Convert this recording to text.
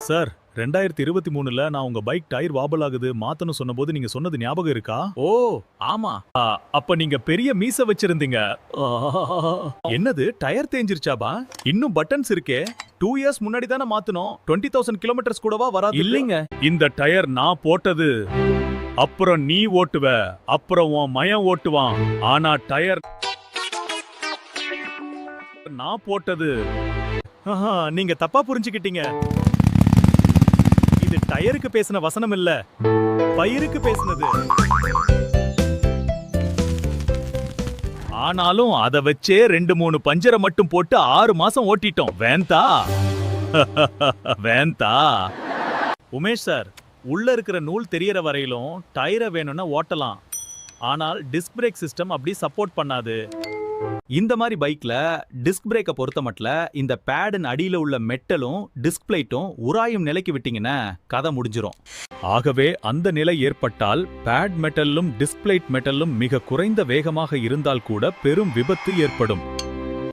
Sir 2023ல நான் உங்க bike tyre வாபல் ஆகுது மாத்தணும் சொன்னபோது நீங்க சொன்னது ஞாபகம் இருக்கா? ஓ ஆமா. அப்ப நீங்க பெரிய மீச வச்சிருந்தீங்க. என்னது டயர் தேஞ்சிருச்சாபா? இன்னும் பட்டன்ஸ் இருக்கே. 2 இயர்ஸ் முன்னாடி தானே மாத்தணும். 20,000 கிலோமீட்டர்ஸ் கூடவா வராது? இல்லைங்க. இந்த டயர் நான் போட்டது. அப்புறம் நீ ஓட்டுவ, அப்புறம் உன் மயம் ஓட்டுவான். ஆனா டயர் நான் போட்டது. நீங்க தப்பா புரிஞ்சுக்கிட்டீங்க. இது டயருக்கு பேசின வசனம் இல்ல, பயிருக்கு பேசினது. ஆனாலும் அத வச்சே 2-3 பஞ்சரை மட்டும் போட்டு 6 மாசம் ஓட்டிட்டோம். வேந்தா வேந்தா. உமேஷ் சார், உள்ள இருக்கிற நூல் தெரியற வரையிலும் டயரை வேணும்னா ஓட்டலாம். ஆனால் டிஸ்க் பிரேக் சிஸ்டம் அப்படி சப்போர்ட் பண்ணாது. இந்த மாதிரி பைக்ல டிஸ்க் பிரேக்க பொறுத்த மட்டும் இந்த பேடின் அடியில உள்ள மெட்டலும் டிஸ்க் பிளேட்டும் உராயும் நிலைக்கு விட்டீங்கன்னா கதை முடிஞ்சிரும். ஆகவே அந்த நிலை ஏற்பட்டால் பேட் மெட்டலும் டிஸ்க் பிளேட் மெட்டலும் மிக குறைந்த வேகமாக இருந்தால் கூட பெரும் விபத்து ஏற்படும்.